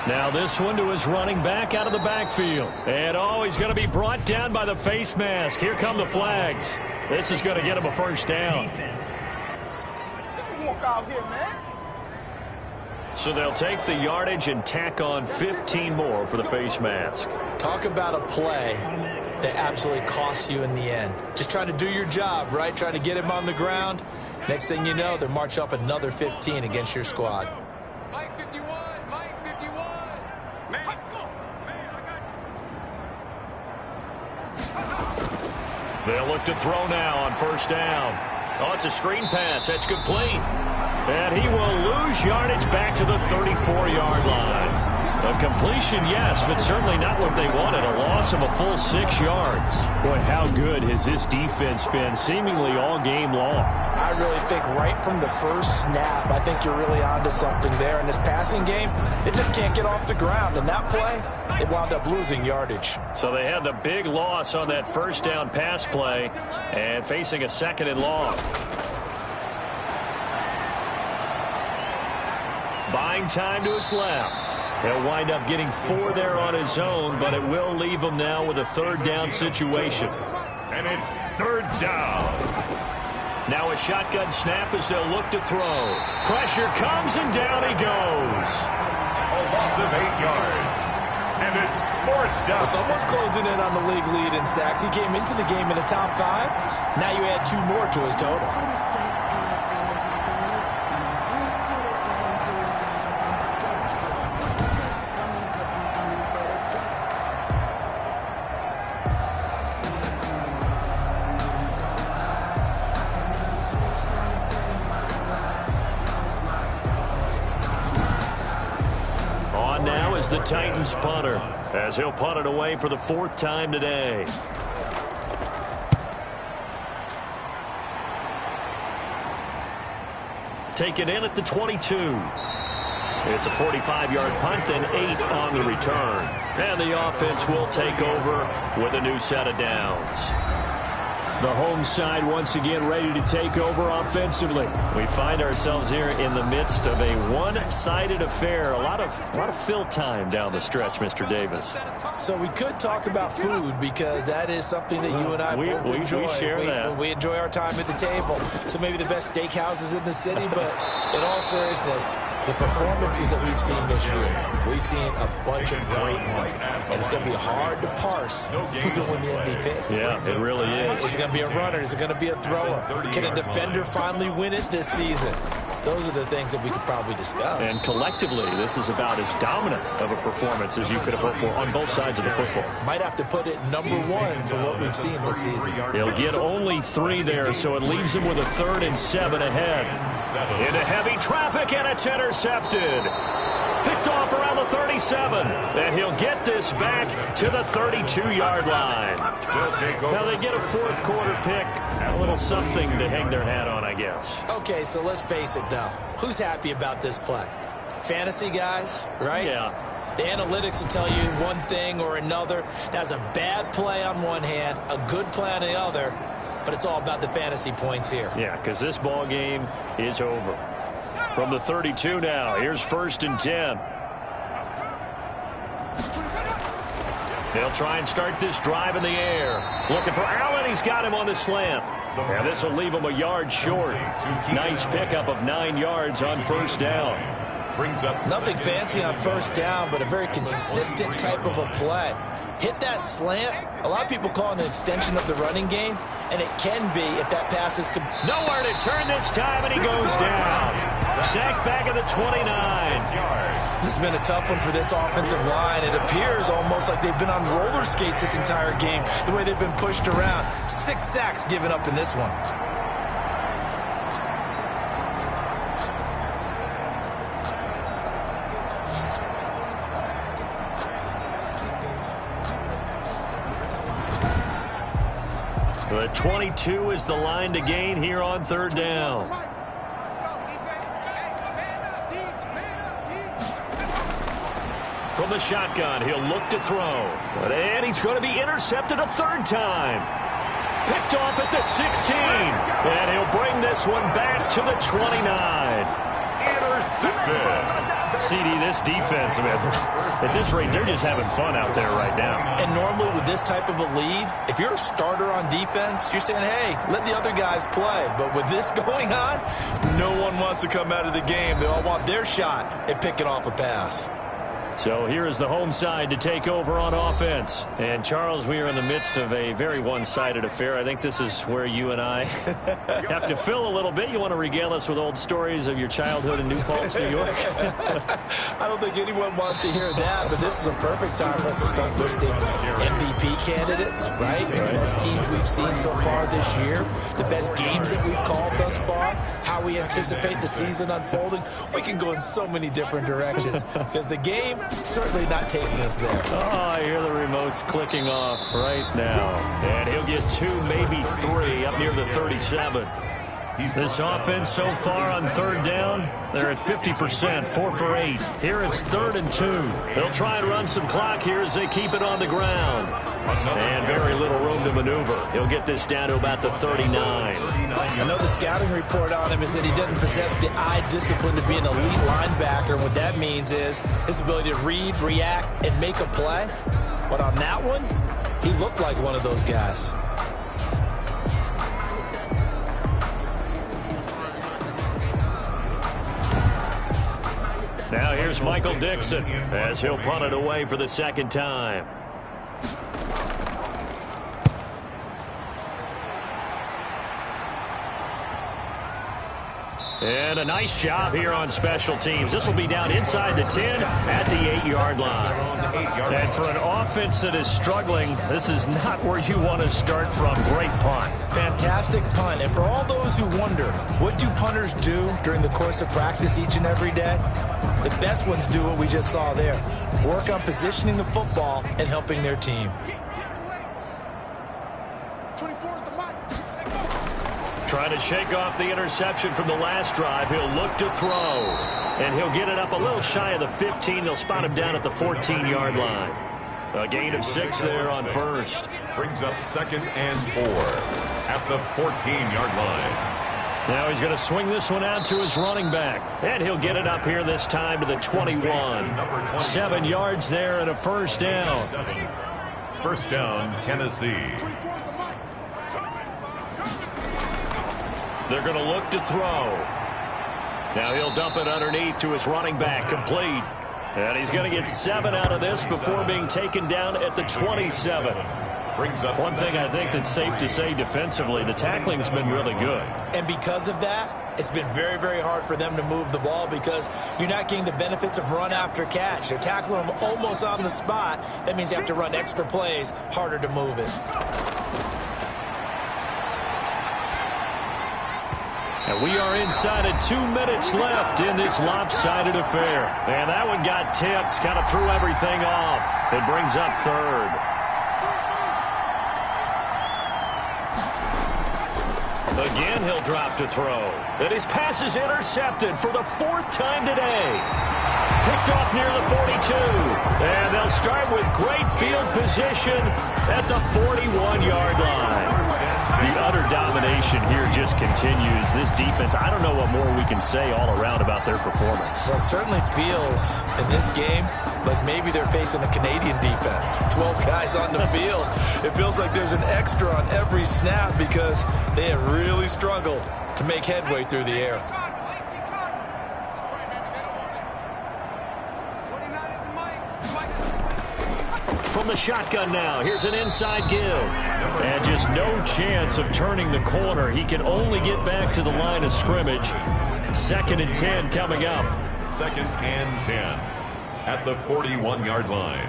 Now this one to his running back out of the backfield. And he's going to be brought down by the face mask. Here come the flags. This is going to get him a 1st down. Defense. Don't walk out here, man. So they'll take the yardage and tack on 15 more for the face mask. Talk about a play that absolutely costs you in the end. Just trying to do your job, right? Trying to get him on the ground. Next thing you know, they're march off another 15 against your squad. Mike 51, Mike 51. Man, I got you. They'll look to throw now on 1st down. Oh, it's a screen pass. That's complete. And he will lose yardage back to the 34-yard line. A completion, yes, but certainly not what they wanted. A loss of a full 6 yards. Boy, how good has this defense been seemingly all game long? I really think right from the first snap, I think you're really onto something there. In this passing game, it just can't get off the ground. And that play, it wound up losing yardage. So they had the big loss on that 1st down pass play and facing a 2nd and long. Buying time to his left. He'll wind up getting 4 there on his own, but it will leave him now with a 3rd down situation. And it's 3rd down. Now a shotgun snap as they'll look to throw. Pressure comes and down he goes. A loss of 8 yards. And it's 4th down. Well, someone's closing in on the league lead in sacks. He came into the game in the top 5. Now you add 2 more to his total. The Titans punter as he'll punt it away for the 4th time today. Take it in at the 22. It's a 45-yard punt, then 8 on the return. And the offense will take over with a new set of downs. The home side once again ready to take over offensively. We find ourselves here in the midst of a one-sided affair. A lot of fill time down the stretch, Mr. Davis. So we could talk about food because that is something that you and I both enjoy. We share that. We enjoy our time at the table. So maybe the best steakhouses in the city, but in all seriousness, the performances that we've seen this year, we've seen a bunch of great ones. And it's going to be hard to parse who's going to win the MVP. Yeah, it really is. Is it going to be a runner? Is it going to be a thrower? Can a defender finally win it this season? those are the things that we could probably discuss. And collectively, this is about as dominant of a performance as you could have hoped for on both sides of the football. Might have to put it #1 for what we've seen this season. He'll get only 3 there, so it leaves him with a 3rd and 7 ahead. Into heavy traffic, and it's intercepted. Picked off around the 37, and he'll get this back to the 32-yard line. Now they get a 4th quarter pick, a little something to hang their hat on, I guess. Okay, so let's face it, though. Who's happy about this play? Fantasy guys, right? Yeah. The analytics will tell you one thing or another. That's a bad play on one hand, a good play on the other, but it's all about the fantasy points here. Yeah, because this ball game is over. From the 32 now, here's 1st and 10. They'll try and start this drive in the air. Looking for Allen. He's got him on the slant. Yeah, this will leave him a yard short. Nice pickup of 9 yards on 1st down. Nothing fancy on 1st down, but a very consistent type of a play. Hit that slant. A lot of people call it an extension of the running game, and it can be if that pass is... Nowhere to turn this time, and he goes down. Sacked back at the 29. This has been a tough one for this offensive line. It appears almost like they've been on roller skates this entire game, the way they've been pushed around. 6 sacks given up in this one. The 22 is the line to gain here on 3rd down. From the shotgun, he'll look to throw. And he's going to be intercepted a 3rd time. Picked off at the 16. And he'll bring this one back to the 29. Intercepted. CD, this defense, I mean, at this rate, they're just having fun out there right now. And normally with this type of a lead, if you're a starter on defense, you're saying, hey, let the other guys play. But with this going on, no one wants to come out of the game. They all want their shot at picking off a pass. So here is the home side to take over on offense. And, Charles, we are in the midst of a very one-sided affair. I think this is where you and I have to fill a little bit. You want to regale us with old stories of your childhood in New Paltz, New York? I don't think anyone wants to hear that, but this is a perfect time for us to start listing MVP candidates, right? The best teams we've seen so far this year, the best games that we've called thus far, how we anticipate the season unfolding. We can go in so many different directions because the game certainly not taking us there. Oh, I hear the remotes clicking off right now. And he'll get 2, maybe 3 up near the 37. This offense so far on 3rd down, they're at 50%, 4 for 8. Here it's 3rd and 2. They'll try and run some clock here as they keep it on the ground. And very little room to maneuver. He'll get this down to about the 39. I know the scouting report on him is that he doesn't possess the eye discipline to be an elite linebacker. And what that means is his ability to read, react, and make a play. But on that one, he looked like one of those guys. Now here's Michael Dixon as he'll punt it away for the 2nd time. And a nice job here on special teams. This will be down inside the 10 at the 8-yard line. And for an offense that is struggling, this is not where you want to start from. Great punt. Fantastic punt. And for all those who wonder, what do punters do during the course of practice each and every day? The best ones do what we just saw there. Work on positioning the football and helping their team. Trying to shake off the interception from the last drive. He'll look to throw. And he'll get it up a little shy of the 15. They'll spot him down at the 14-yard line. A gain of 6 there on 1st. Brings up 2nd and 4 at the 14-yard line. Now he's going to swing this one out to his running back. And he'll get it up here this time to the 21. 7 yards there and a 1st down. 1st down, Tennessee. They're going to look to throw. Now he'll dump it underneath to his running back, complete. And he's going to get 7 out of this before being taken down at the 27. Brings up One thing I think that's safe to say defensively, the tackling's been really good. And because of that, it's been very, very hard for them to move the ball because you're not getting the benefits of run after catch. They're tackling them almost on the spot. That means you have to run extra plays, harder to move it. And we are inside of 2 minutes left in this lopsided affair. And that one got tipped, kind of threw everything off. It brings up third. Again, he'll drop to throw. And his pass is intercepted for the 4th time today. Picked off near the 42. And they'll start with great field position at the 41-yard line. The utter domination here just continues. This defense, I don't know what more we can say all around about their performance. Well, it certainly feels in this game like maybe they're facing a Canadian defense. 12 guys on the field. It feels like there's an extra on every snap because they have really struggled to make headway through the air. From the shotgun now, here's an inside give. And just no chance of turning the corner. He can only get back to the line of scrimmage. 2nd and 10 coming up. 2nd and 10 at the 41-yard line.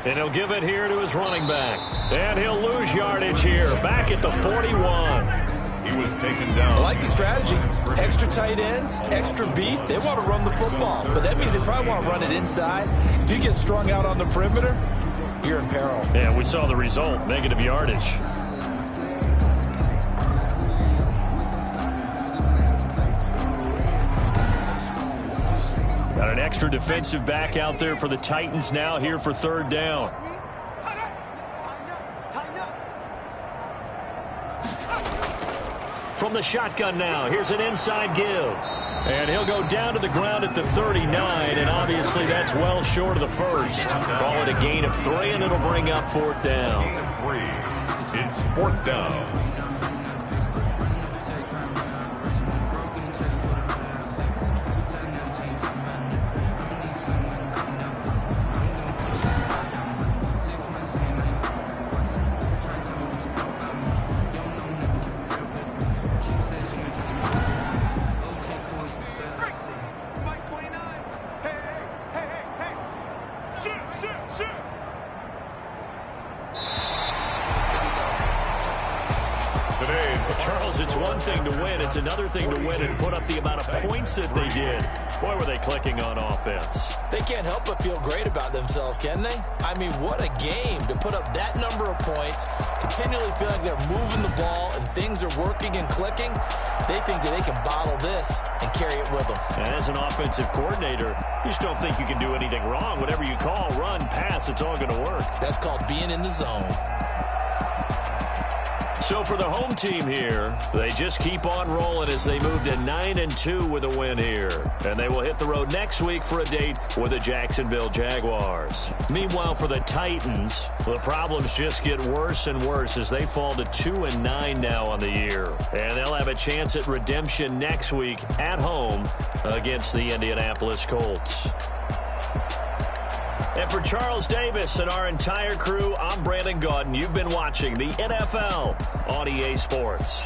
And he'll give it here to his running back. And he'll lose yardage here, back at the 41. He was taken down. I like the strategy. Extra tight ends, extra beef. They want to run the football, but that means they probably want to run it inside. If you get strung out on the perimeter, you're in peril. Yeah, we saw the result, negative yardage. Got an extra defensive back out there for the Titans now here for 3rd down. From the shotgun now, here's an inside give. And he'll go down to the ground at the 39, and obviously that's well short of the first. Call it a gain of 3, and it'll bring up 4th down. Gain of 3. It's 4th down. Charles, it's one thing to win. It's another thing to win and put up the amount of points that they did. Boy, were they clicking on offense. They can't help but feel great about themselves, can they? I mean, what a game to put up that number of points, continually feel like they're moving the ball and things are working and clicking. They think that they can bottle this and carry it with them. As an offensive coordinator, you just don't think you can do anything wrong. Whatever you call, run, pass, it's all going to work. That's called being in the zone. So for the home team here, they just keep on rolling as they move to 9-2 with a win here. And they will hit the road next week for a date with the Jacksonville Jaguars. Meanwhile, for the Titans, the problems just get worse and worse as they fall to 2-9 now on the year. And they'll have a chance at redemption next week at home against the Indianapolis Colts. And for Charles Davis and our entire crew, I'm Brandon Gaudin. You've been watching the NFL on EA Sports.